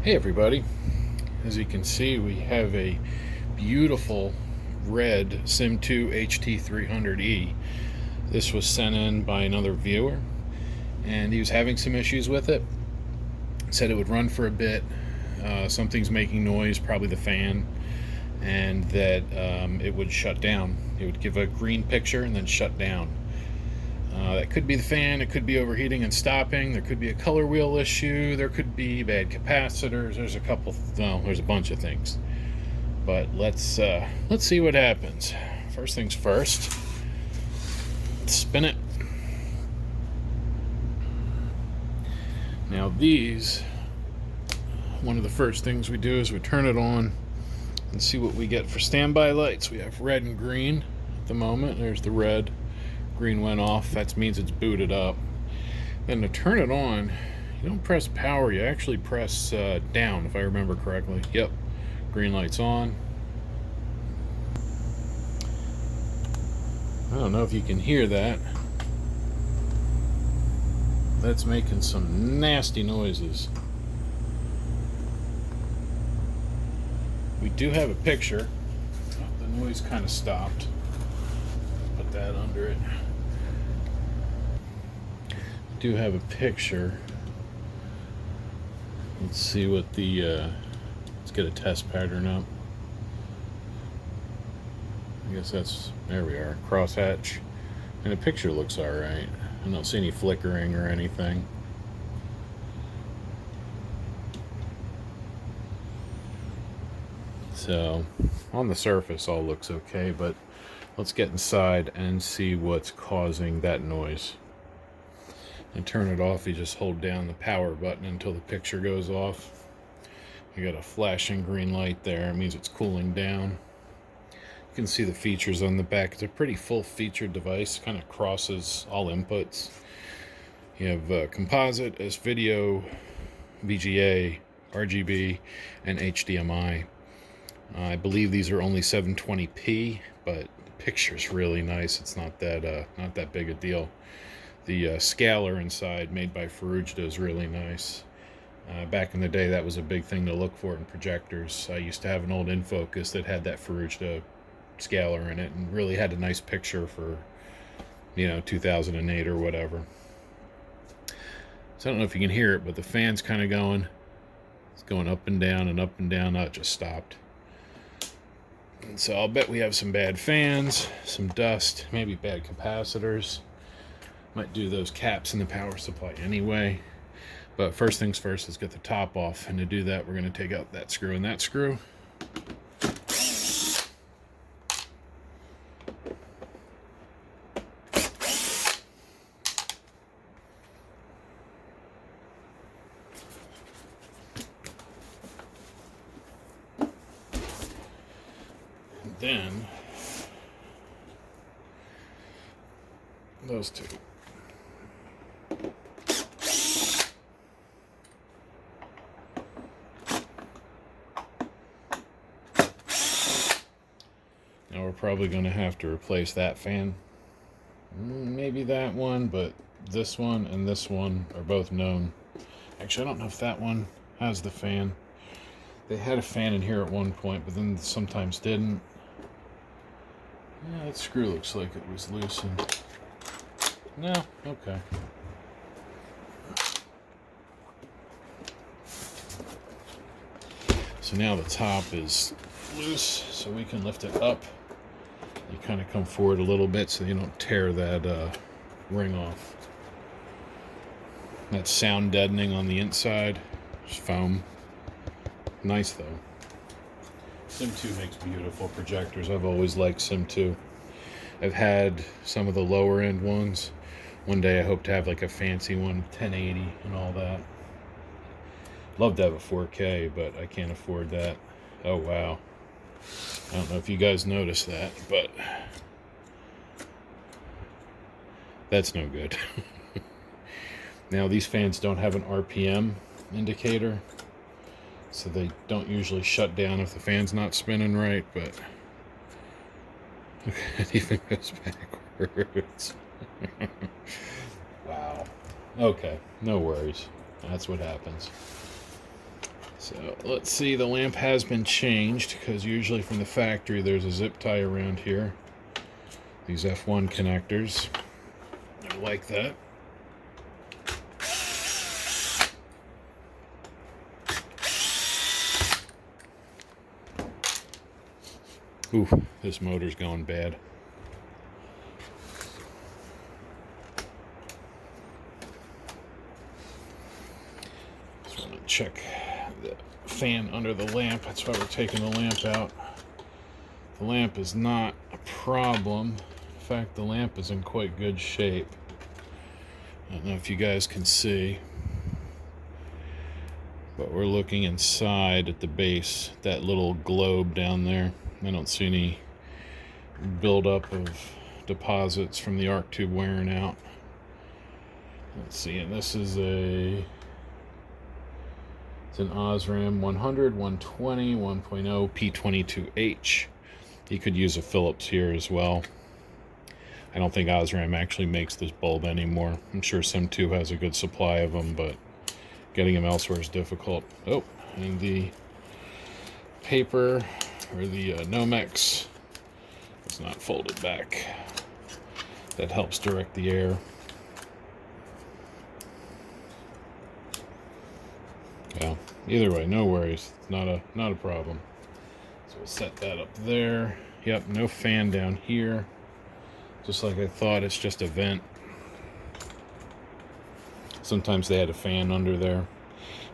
Hey everybody, as you can see we have a beautiful red Sim2 HT300E. This was sent in by another viewer and he was having some issues with it. Said it would run for a bit, something's making noise, probably the fan, and that it would shut down. It would give a green picture and then shut down. That could be the fan, it could be overheating and stopping, there could be a color wheel issue, there could be bad capacitors, there's a bunch of things. But let's see what happens. First things first, let's spin it. Now one of the first things we do is we turn it on and see what we get for standby lights. We have red and green at the moment. There's the red. Green went off. That means it's booted up. Then to turn it on, you don't press power, you actually press down, if I remember correctly. Yep, green light's on. I don't know if you can hear that. That's making some nasty noises. We do have a picture. Oh, the noise kind of stopped. Put that under it. Do have a picture. Let's see what let's get a test pattern up. I guess there we are, crosshatch. And the picture looks alright. I don't see any flickering or anything. So, on the surface all looks okay, but let's get inside and see what's causing that noise. And turn it off, you just hold down the power button until the picture goes off. You got a flashing green light there, it means it's cooling down. You can see the features on the back. It's a pretty full-featured device, kind of crosses all inputs. You have composite, S-video, VGA, RGB, and HDMI. I believe these are only 720p, but the picture's really nice. It's not that big a deal. The scaler inside, made by Ferugda, is really nice. Back in the day, that was a big thing to look for in projectors. I used to have an old Infocus that had that Ferugda scaler in it and really had a nice picture for, 2008 or whatever. So I don't know if you can hear it, but the fan's kind of going. It's going up and down and up and down. Now it just stopped. And so I'll bet we have some bad fans, some dust, maybe bad capacitors. Might do those caps in the power supply anyway. But first things first, let's get the top off. And to do that, we're going to take out that screw and that screw. And then those two. Now we're probably going to have to replace that fan. Maybe that one, but this one and this one are both known. Actually, I don't know if that one has the fan. They had a fan in here at one point, but then sometimes didn't. Yeah, that screw looks like it was loosened. No, okay. So now the top is loose, so we can lift it up. You kind of come forward a little bit so you don't tear that ring off. That's sound deadening on the inside. There's foam. Nice though. Sim2 makes beautiful projectors. I've always liked Sim2. I've had some of the lower end ones. One day I hope to have like a fancy one, 1080 and all that. Love to have a 4K, but I can't afford that. Oh wow. I don't know if you guys noticed that, but that's no good. Now these fans don't have an RPM indicator, so they don't usually shut down if the fan's not spinning right, but it even goes backwards. Wow. Okay, no worries. That's what happens. So let's see, the lamp has been changed because usually from the factory there's a zip tie around here. These F1 connectors. I like that. Ooh, this motor's going bad. Just want to check the fan under the lamp. That's why we're taking the lamp out. The lamp is not a problem. In fact, the lamp is in quite good shape. I don't know if you guys can see, but we're looking inside at the base, that little globe down there. I don't see any buildup of deposits from the arc tube wearing out. Let's see, and this is it's an Osram 100, 120, 1.0 P22H. You could use a Phillips here as well. I don't think Osram actually makes this bulb anymore. I'm sure Sim2 has a good supply of them, but getting them elsewhere is difficult. Oh, and the paper, or the Nomex, is not folded back. That helps direct the air. Yeah, either way, no worries. Not a problem. So we'll set that up there. Yep, no fan down here. Just like I thought, it's just a vent. Sometimes they had a fan under there,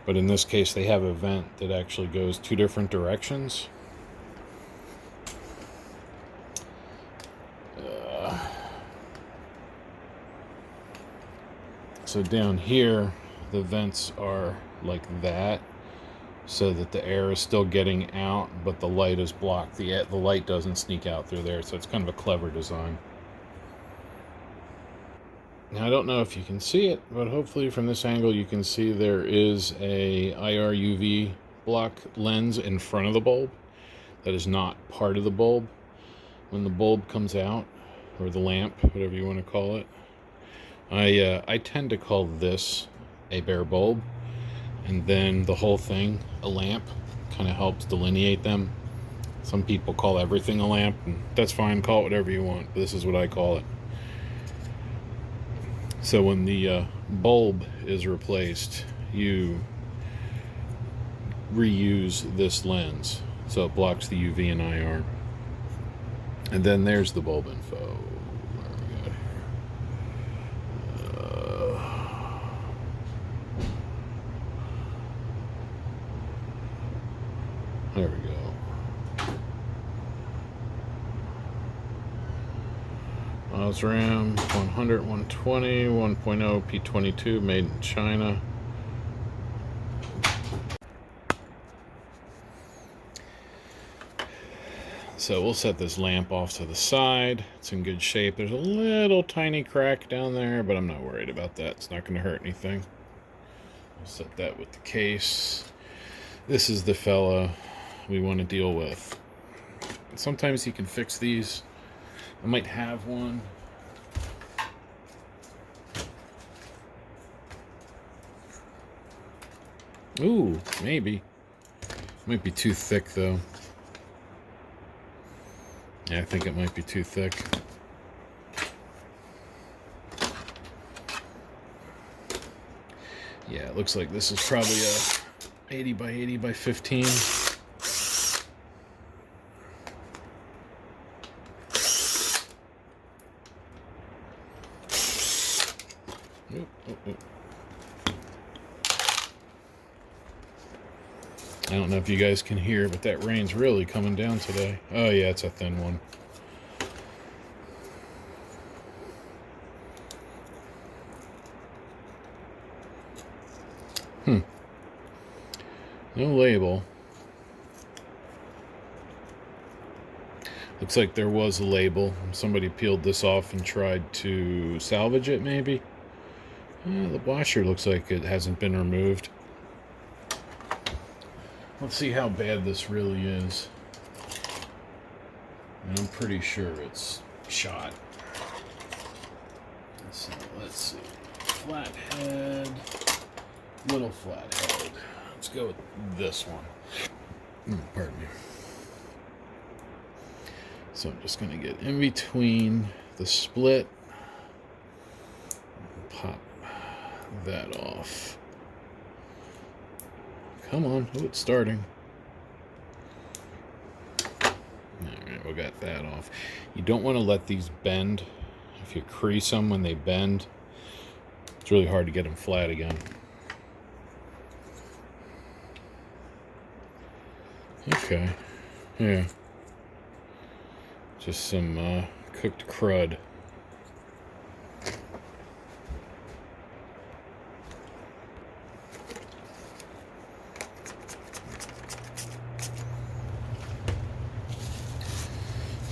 but in this case they have a vent that actually goes two different directions. So down here the vents are like that, so that the air is still getting out, but the light is blocked. The light doesn't sneak out through there, so it's kind of a clever design. Now, I don't know if you can see it, but hopefully from this angle you can see there is a IR UV block lens in front of the bulb that is not part of the bulb. When the bulb comes out, or the lamp, whatever you want to call it, I tend to call this a bare bulb, and then the whole thing a lamp. Kind of helps delineate them. Some people call everything a lamp, and that's fine, call it whatever you want, but this is what I call it. So when the bulb is replaced, you reuse this lens, so it blocks the UV and IR. And then there's the bulb info. What do we got here? There we go. Osram 100, 120, 1.0 P22, made in China. So we'll set this lamp off to the side. It's in good shape. There's a little tiny crack down there, but I'm not worried about that. It's not going to hurt anything. We'll set that with the case. This is the fella we want to deal with. Sometimes you can fix these. I might have one. Ooh, maybe. Might be too thick though. Yeah, I think it might be too thick. Yeah, it looks like this is probably a 80 by 80 by 15. I don't know if you guys can hear, but that rain's really coming down today. Oh yeah, it's a thin one. No label. Looks like there was a label. Somebody peeled this off and tried to salvage it, maybe. The washer looks like it hasn't been removed. Let's see how bad this really is. And I'm pretty sure it's shot. Let's see. Flathead. Little flathead. Let's go with this one. Pardon me. So I'm just going to get in between the split. Pop that off. Come on. Oh, it's starting. Alright, we got that off. You don't want to let these bend. If you crease them when they bend, it's really hard to get them flat again. Okay. Yeah. Just some cooked crud.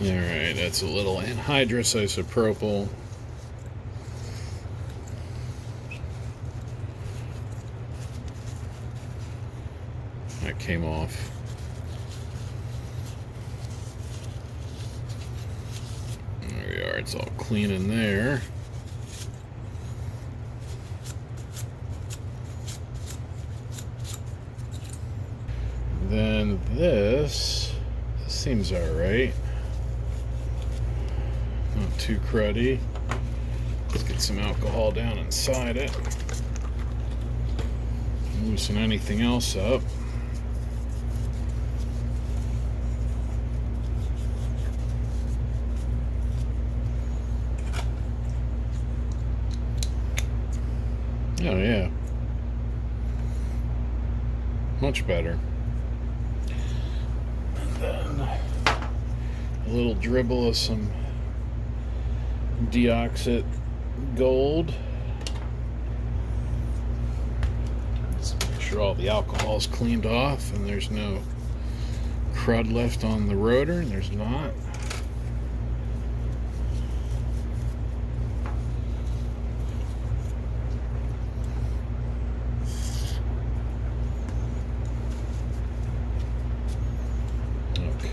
Alright, that's a little anhydrous isopropyl. That came off. There we are, it's all clean in there. Then this seems alright. Not too cruddy. Let's get some alcohol down inside it. Loosen anything else up. Oh yeah. Much better. And then a little dribble of some deoxit gold. Let's make sure all the alcohol is cleaned off and there's no crud left on the rotor. There's not.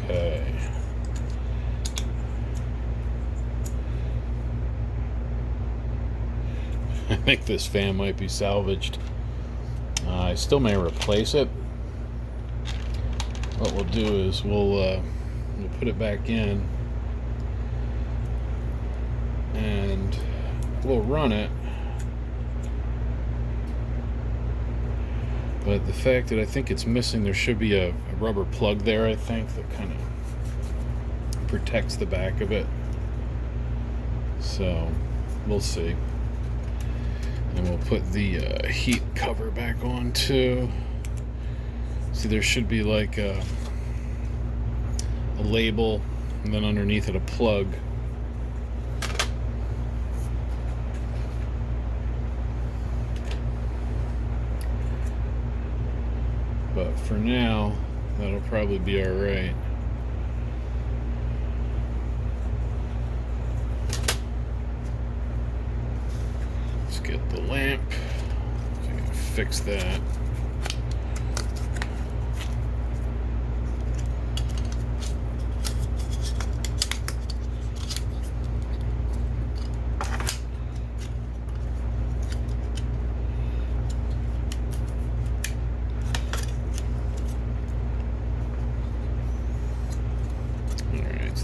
Okay. I think this fan might be salvaged. I still may replace it. What we'll do is we'll put it back in and we'll run it. But the fact that I think it's missing, there should be a rubber plug there, I think, that kind of protects the back of it. So we'll see. And we'll put the heat cover back on too. See, there should be like a label, and then underneath it a plug. But for now, that'll probably be all right. Let's get the lamp. So I'm gonna fix that.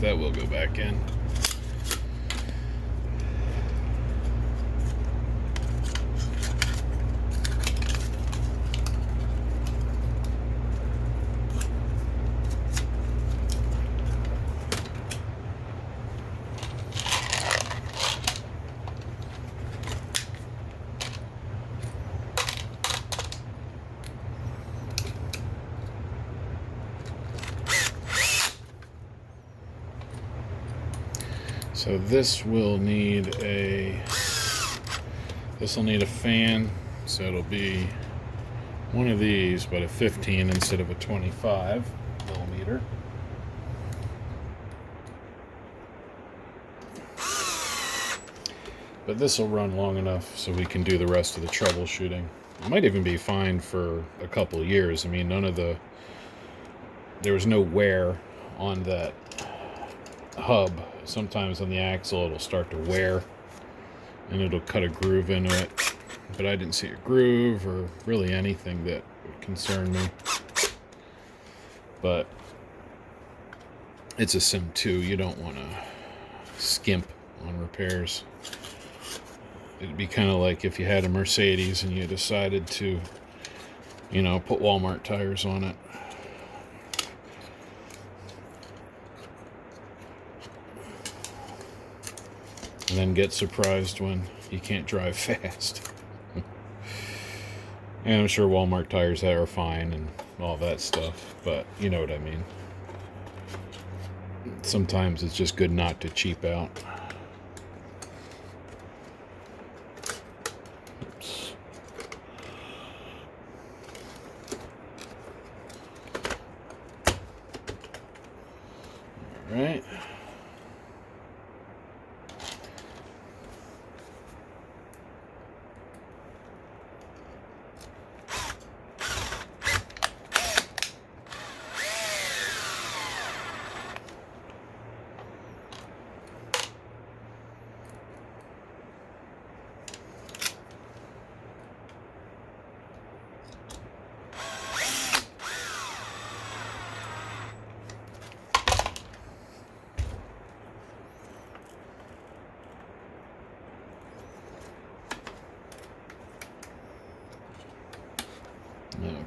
That will go back in. So this will need a fan, so it'll be one of these, but a 15 instead of a 25 millimeter. But this will run long enough so we can do the rest of the troubleshooting. It might even be fine for a couple of years. I mean, there was no wear on that hub. Sometimes on the axle it'll start to wear and it'll cut a groove into it, but I didn't see a groove or really anything that concern me. But it's a Sim 2. You don't want to skimp on repairs. It'd be kind of like if you had a Mercedes and you decided to, you know, put Walmart tires on it. And then get surprised when you can't drive fast. And I'm sure Walmart tires are fine and all that stuff, but you know what I mean. Sometimes it's just good not to cheap out. Oops. All right.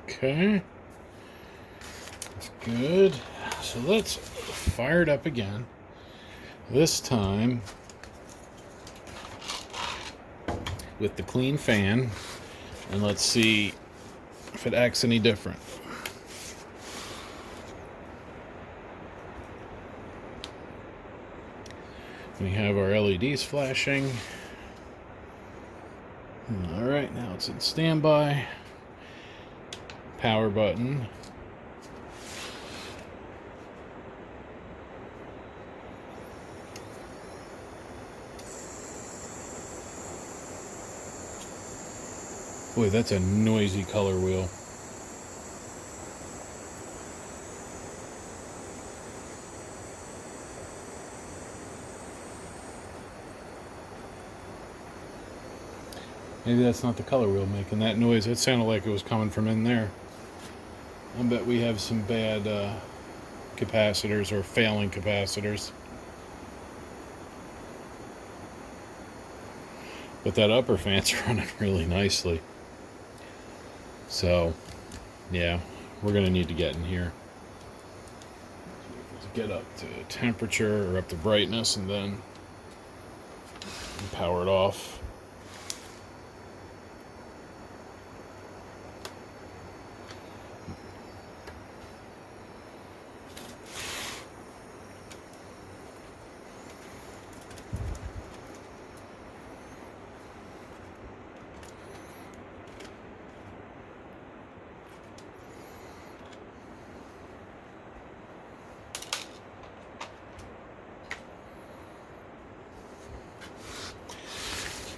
Okay, that's good. So let's fire it up again. This time with the clean fan, and let's see if it acts any different. We have our LEDs flashing. All right, now it's in standby. Power button. Boy, that's a noisy color wheel. Maybe that's not the color wheel making that noise. It sounded like it was coming from in there. I bet we have some bad capacitors or failing capacitors. But that upper fan's running really nicely. So, yeah, we're going to need to get in here. Get up to temperature or up to brightness and then power it off.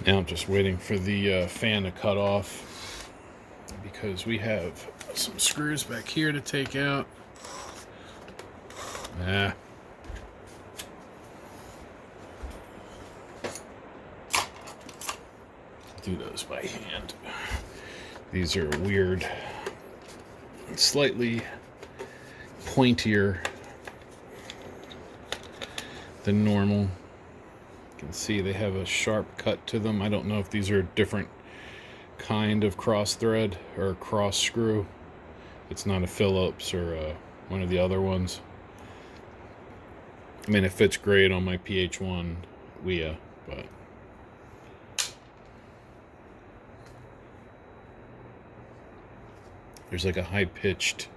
Now I'm just waiting for the fan to cut off because we have some screws back here to take out. Do those by hand. These are weird, slightly pointier than normal. You can see they have a sharp cut to them. I don't know if these are a different kind of cross thread or cross screw. It's not a Phillips or one of the other ones. I mean, it fits great on my PH1 WIA, but there's like a high-pitched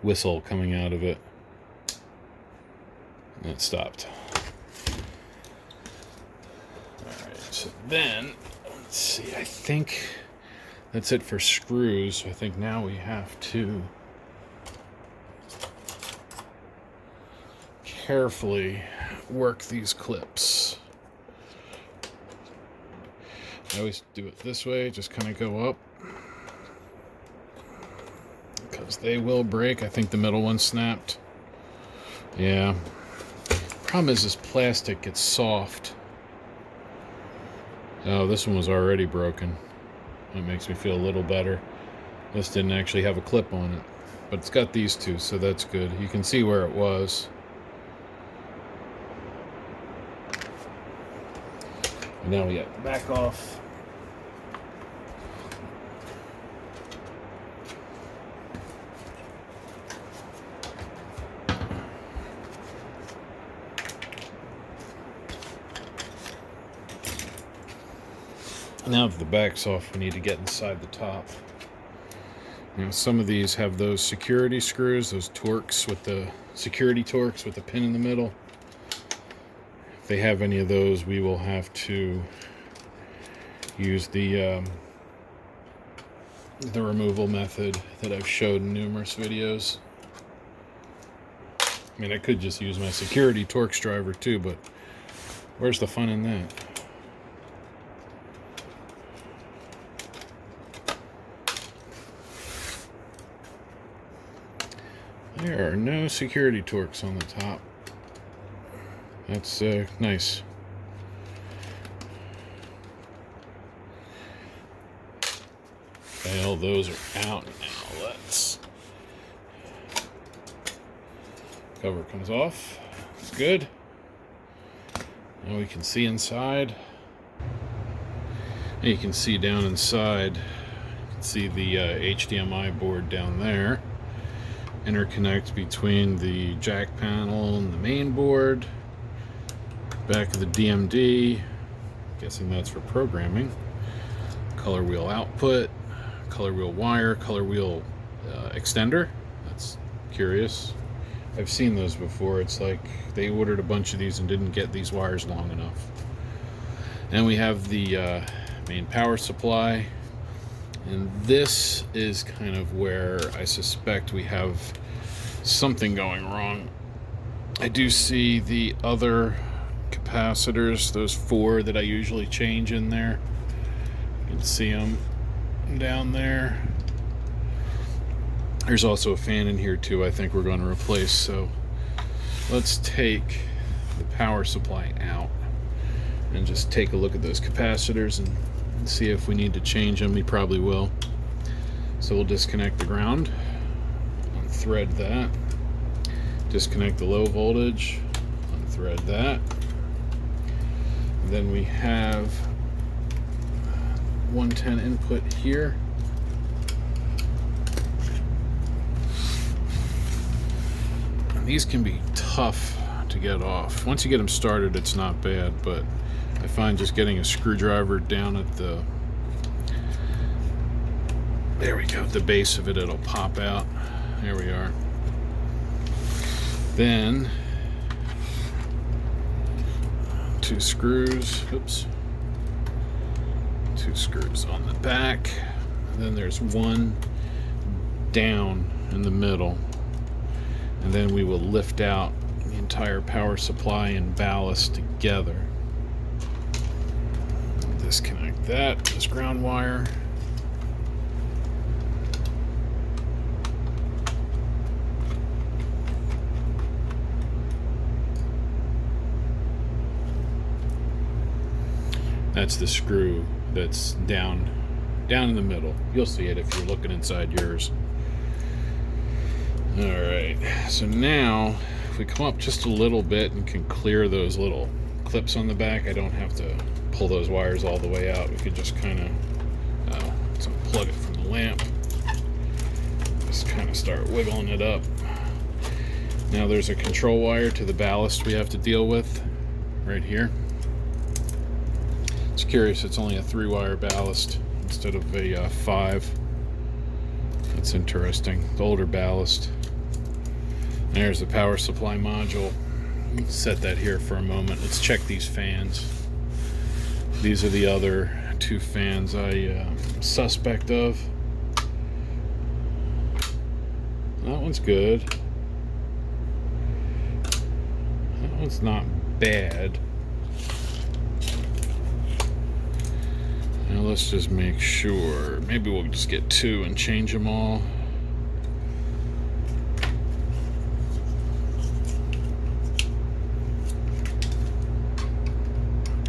whistle coming out of it. And it stopped. So then, let's see, I think that's it for screws. I think now we have to carefully work these clips. I always do it this way, just kind of go up, because they will break. I think the middle one snapped. Yeah. Problem is this plastic gets soft. Oh, this one was already broken. That makes me feel a little better. This didn't actually have a clip on it, but it's got these two, so that's good. You can see where it was. And now we got the back off. Now that the back's off, we need to get inside the top. Now, some of these have those security screws, those Torx with the security Torx with the pin in the middle. If they have any of those, we will have to use the removal method that I've showed in numerous videos. I mean, I could just use my security Torx driver too, but where's the fun in that? There are no security Torx on the top. That's nice. Okay, all those are out now. Let's... Cover comes off. It's good. Now we can see inside. And you can see down inside. You can see the HDMI board down there. Interconnect between the jack panel and the main board. Back of the DMD. Guessing that's for programming. Color wheel output. Color wheel wire. Color wheel extender. That's curious. I've seen those before. It's like they ordered a bunch of these and didn't get these wires long enough. And we have the main power supply. And this is kind of where I suspect we have something going wrong. I do see the other capacitors, those 4 that I usually change in there. You can see them down there. There's also a fan in here too I think we're going to replace. So let's take the power supply out and just take a look at those capacitors and see if we need to change them. We probably will. So we'll disconnect the ground, unthread that, disconnect the low voltage, unthread that. And then we have 110 input here. And these can be tough to get off. Once you get them started, it's not bad, but I find just getting a screwdriver down at the, there we go, at the base of it, it'll pop out. There we are. Then 2 screws, oops, 2 screws on the back. And then there's 1 down in the middle. And then we will lift out the entire power supply and ballast together. Disconnect that, this ground wire. That's the screw that's down in the middle. You'll see it if you're looking inside yours. Alright, so now if we come up just a little bit and can clear those little clips on the back, I don't have to pull those wires all the way out. We could just kind of let's unplug it from the lamp. Just kind of start wiggling it up. Now there's a control wire to the ballast we have to deal with right here. It's curious, it's only a 3-wire ballast instead of a 5. That's interesting. The older ballast. There's the power supply module. Let's set that here for a moment. Let's check these fans. These are the other 2 fans I'm suspect of. That one's good. That one's not bad. Now let's just make sure. Maybe we'll just get 2 and change them all.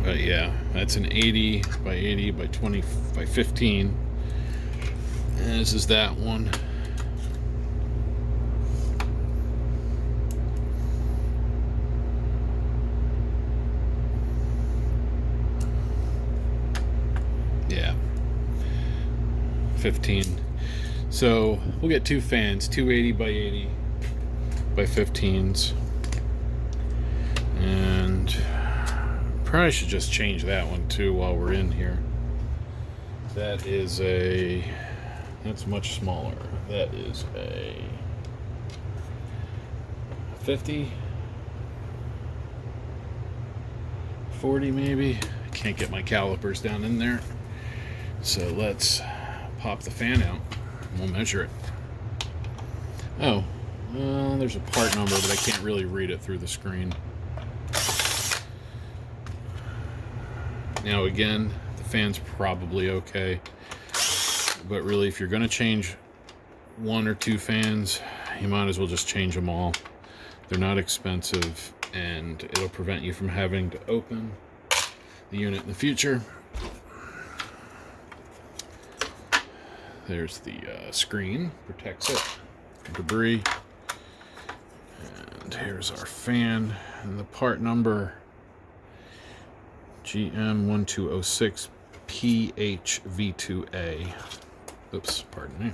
But yeah, that's an 80 by 80 by 20 by 15. This is that one. Yeah. 15. So we'll get two fans, 280 by 80 by 15s. And probably should just change that one too while we're in here. That is that's much smaller. That is a 50, 40 maybe. I can't get my calipers down in there. So let's pop the fan out and we'll measure it. Oh, well, there's a part number, but I can't really read it through the screen. Now again, the fan's probably okay, but really if you're going to change one or two fans, you might as well just change them all. They're not expensive and it'll prevent you from having to open the unit in the future. There's the screen, protects it from debris. And here's our fan and the part number GM1206PHV2A. Oops, pardon me.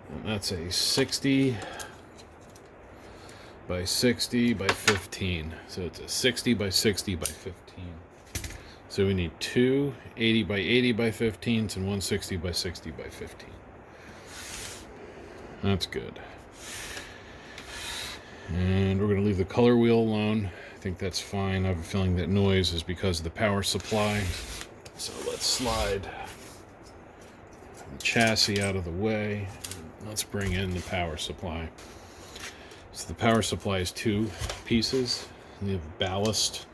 And that's a 60 by 60 by 15. So it's a 60 by 60 by 15. So we need two 80 by 80 by 15s and one 60 by 60 by 15. That's good. And we're going to leave the color wheel alone. I think that's fine. I have a feeling that noise is because of the power supply. So let's slide the chassis out of the way. Let's bring in the power supply. So the power supply is two pieces. We have ballast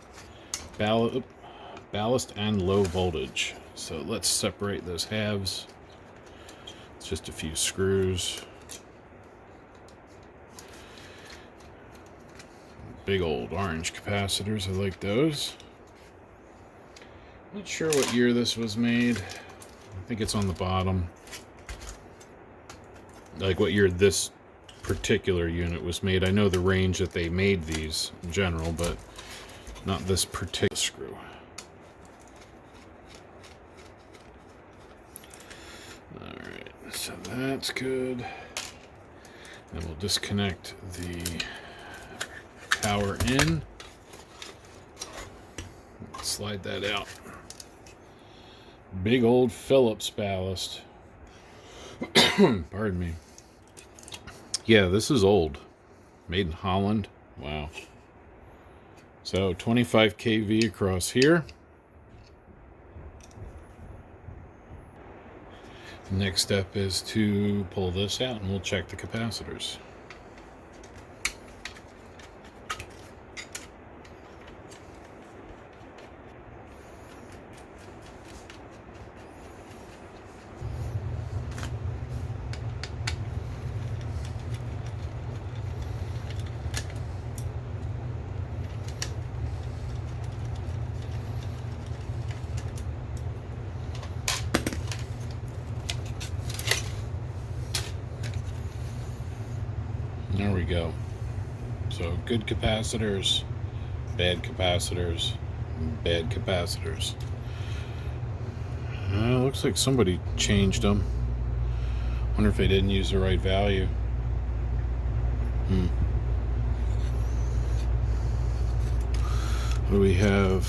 and low voltage. So let's separate those halves. It's just a few screws. Big old orange capacitors, I like those. Not sure what year this was made. I think it's on the bottom. Like what year this particular unit was made. I know the range that they made these in general, but not this particular screw. Alright, so that's good. Then we'll disconnect the power in. Slide that out. Big old Phillips ballast. Pardon me. Yeah, this is old. Made in Holland. Wow. So 25 kV across here. The next step is to pull this out and we'll check the capacitors. There we go. So good capacitors, bad capacitors, bad capacitors. Looks like somebody changed them. Wonder if they didn't use the right value. What do we have?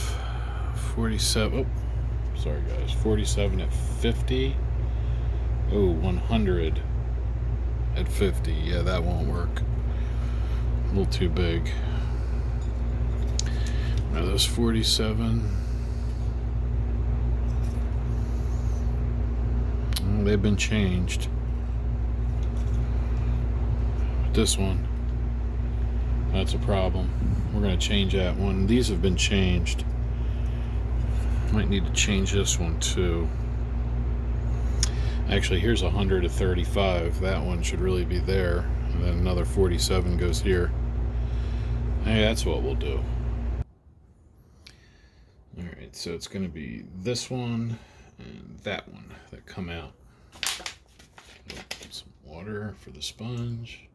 47. Oh, sorry guys. 47 at 50. Oh, 100 at 50. Yeah, that won't work. A little too big. Now those 47. Oh, they've been changed. This one, that's a problem. We're going to change that one. These have been changed. Might need to change this one too. Actually, here's 100 to 35. That one should really be there. And then another 47 goes here. Hey, that's what we'll do. Alright, so it's going to be this one and that one that come out. Some water for the sponge.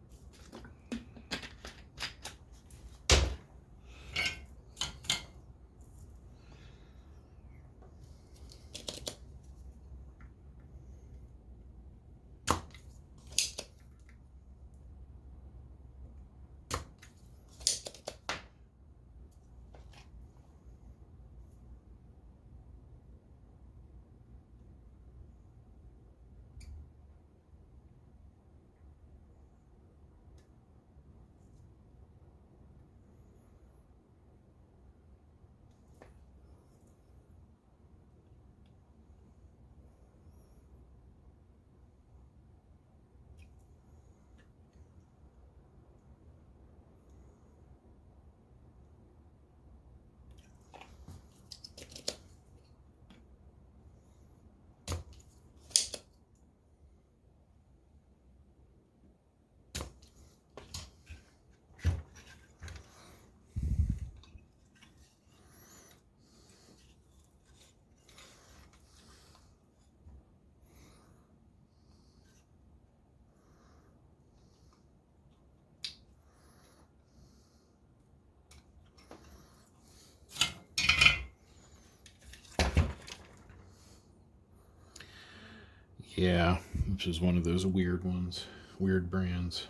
Yeah, which is one of those weird ones, weird brands.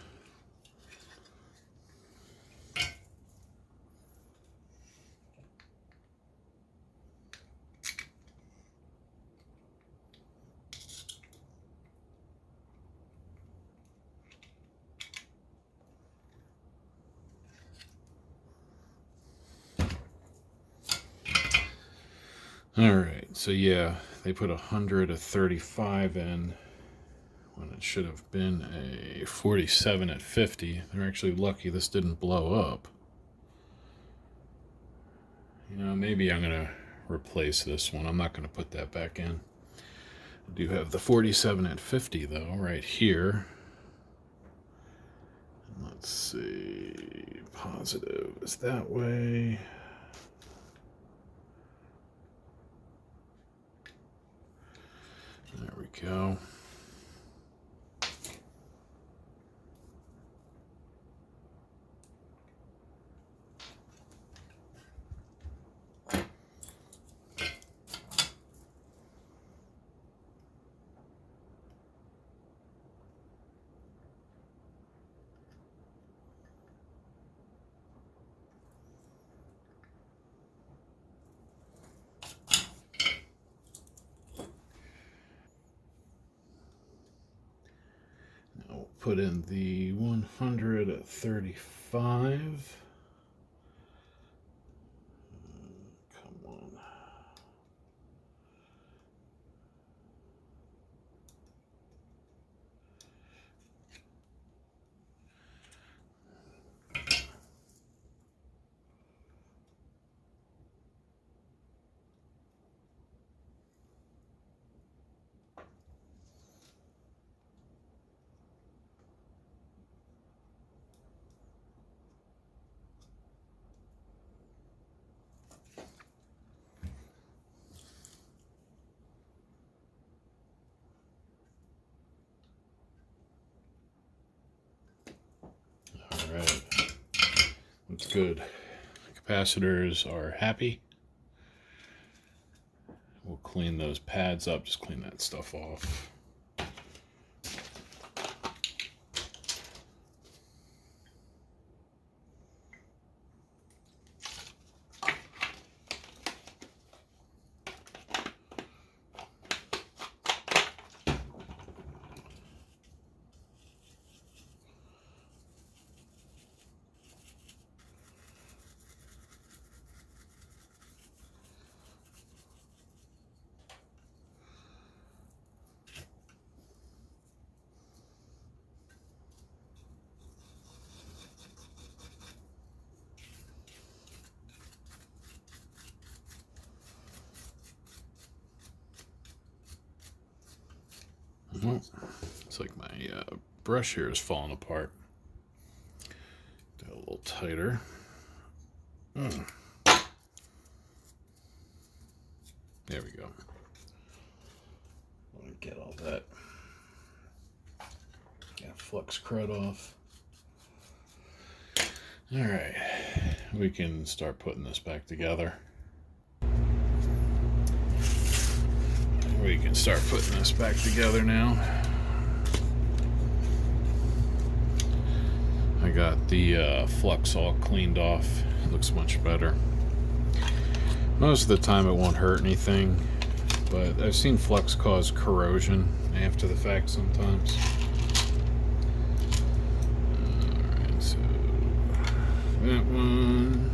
Alright, so yeah, they put 100 at 35 in when it should have been a 47 at 50. They're actually lucky this didn't blow up. You know, maybe I'm going to replace this one. I'm not going to put that back in. I do have the 47 at 50 though, right here. Let's see, positive is that way. There we go. Put in the 100 at 35. Come on. Alright, that's good. Capacitors are happy. We'll clean those pads up, just clean that stuff off. Well, it's like my brush here is falling apart. Do it a little tighter. There we go. Let me get all that flux crud off. All right, we can start putting this back together. We can start putting this back together now. I got the flux all cleaned off. It looks much better. Most of the time it won't hurt anything, but I've seen flux cause corrosion after the fact sometimes. Alright, so that one.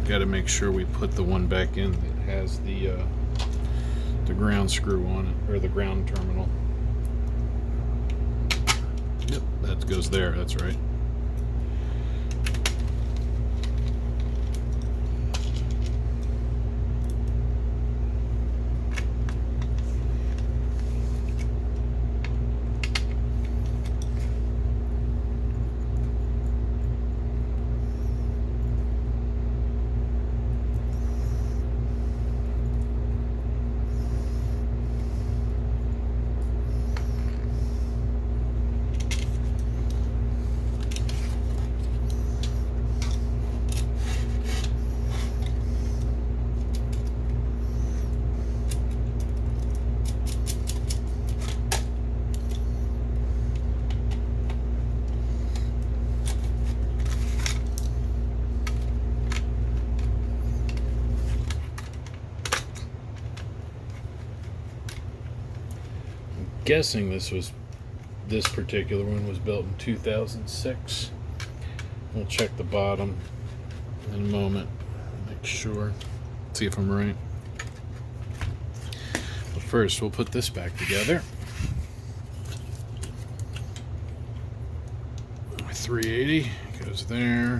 Got to make sure we put the one back in that has the ground screw on it, or the ground terminal. Yep, that goes there, that's right. Guessing this particular one was built in 2006. We'll check the bottom in a moment, make sure, see if I'm right. But first we'll put this back together. 380 goes there.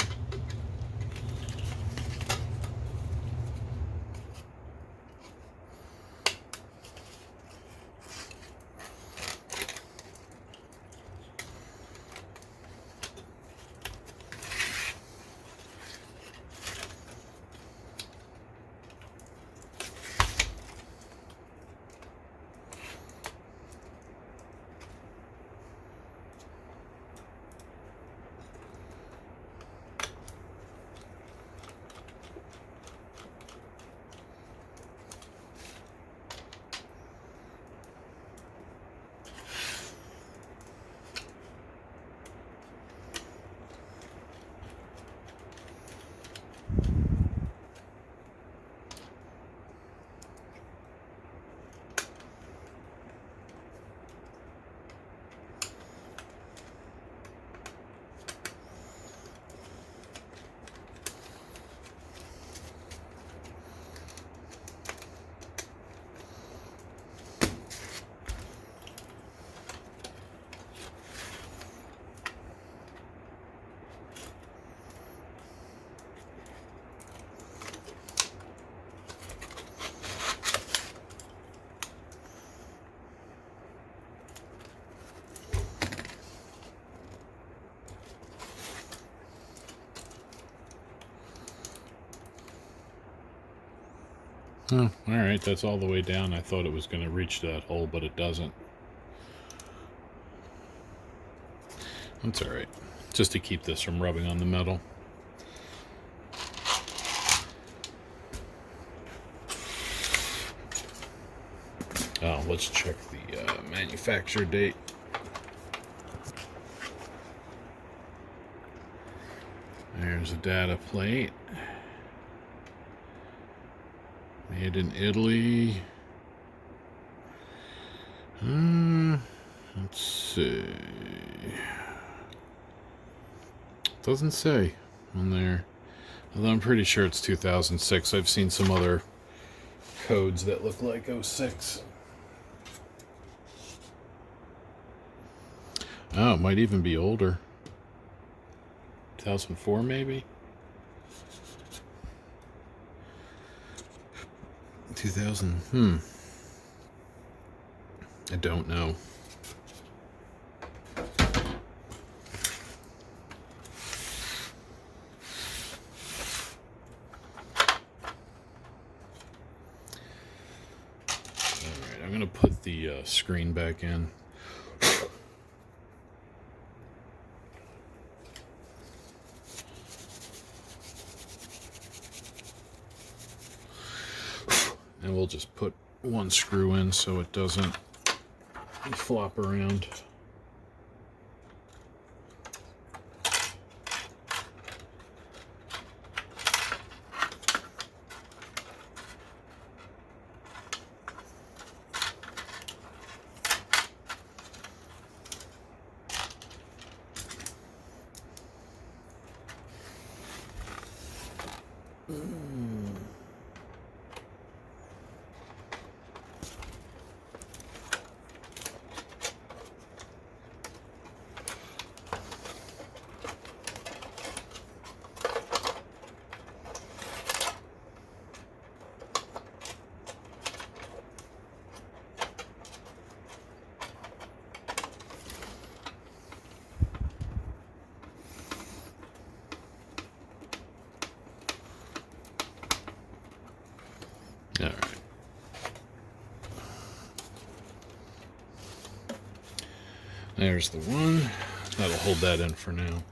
Oh, alright, that's all the way down. I thought it was going to reach that hole, but it doesn't. That's alright. Just to keep this from rubbing on the metal. Oh, let's check the manufacture date. There's a data plate. Made in Italy. Let's see. Doesn't say on there. Although I'm pretty sure it's 2006. I've seen some other codes that look like 06. Oh, it might even be older. 2004 maybe? 2000, I don't know. gonna put the screen back in. And we'll just put one screw in so it doesn't flop around. All right. There's the one. That'll hold that in for now.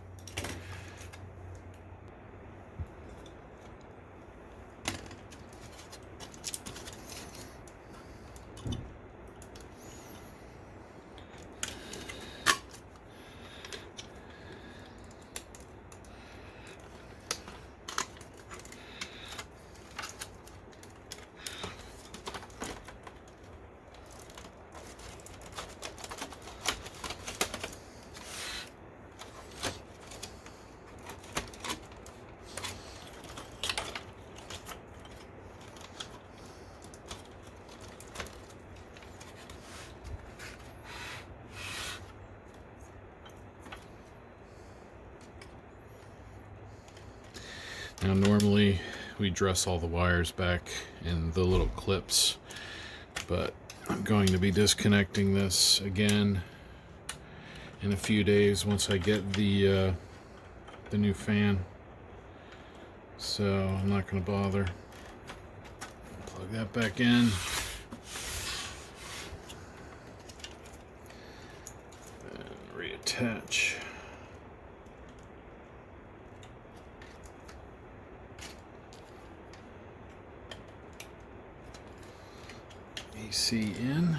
Now normally we dress all the wires back in the little clips, but I'm going to be disconnecting this again in a few days once I get the new fan. So I'm not going to bother. Plug that back in. And reattach. AC in.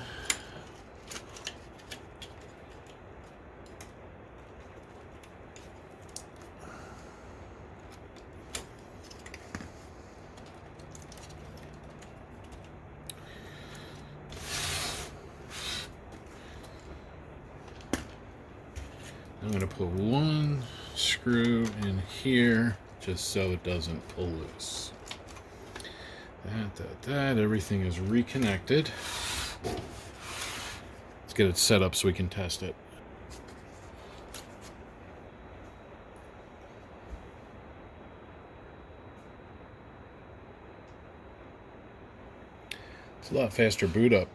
I'm going to put one screw in here just so it doesn't pull loose. That, everything is reconnected. Let's get it set up so we can test it. It's a lot faster boot up.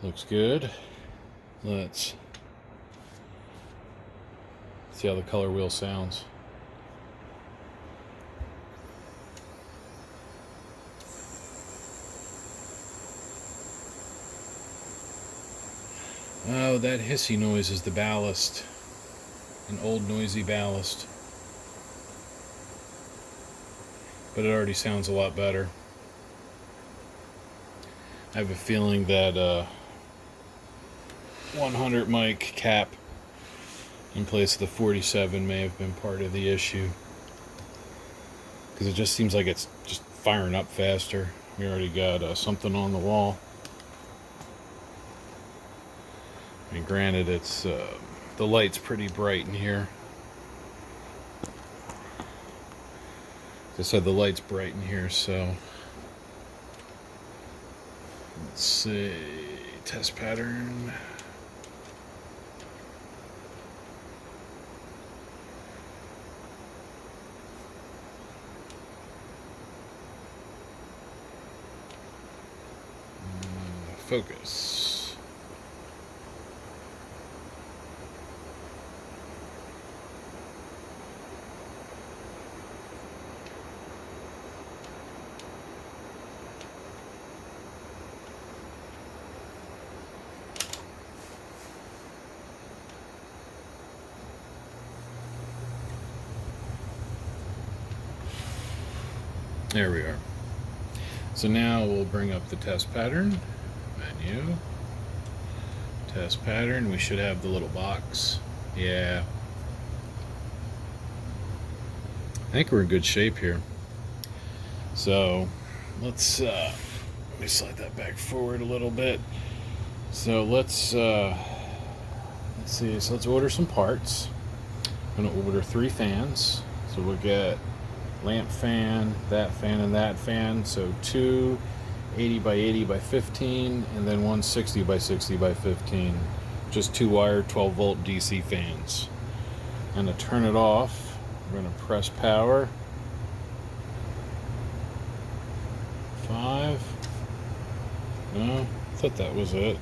Looks good. Let's see how the color wheel sounds. Oh, that hissy noise is the ballast. An old noisy ballast. But it already sounds a lot better. I have a feeling that 100 mic cap in place of the 47 may have been part of the issue, because it just seems like it's just firing up faster. We already got something on the wall. I mean, granted, it's the light's pretty bright in here. As I said, the light's bright in here, so let's see, test pattern. Focus. There we are. So now we'll bring up the test pattern menu. Test pattern. We should have the little box. Yeah. I think we're in good shape here. So let me slide that back forward a little bit. So let's see. So let's order some parts. I'm gonna order 3 fans. So we'll get lamp fan, and that fan. So 2 80 by 80 by 15, and then 1 60 by 60 by 15. Just 2-wire 12-volt DC fans. And to turn it off, we're going to press power. 5. No, I thought that was it.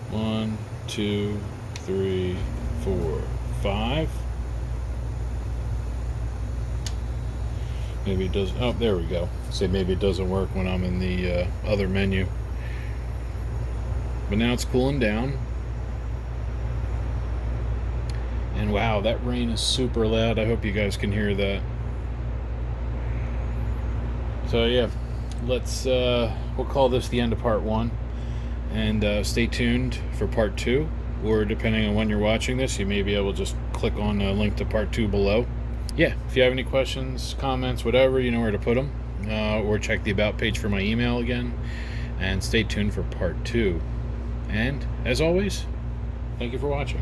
1, 2, 3, 4, 5. Maybe it does. Oh, there we go. Say maybe it doesn't work when I'm in the other menu. But now it's cooling down. And wow, that rain is super loud. I hope you guys can hear that. So yeah, let's we'll call this the end of part 1, and stay tuned for part 2. Or depending on when you're watching this, you may be able to just click on a link to part 2 below. Yeah, if you have any questions, comments, whatever, you know where to put them. Or check the About page for my email again. And stay tuned for part 2. And, as always, thank you for watching.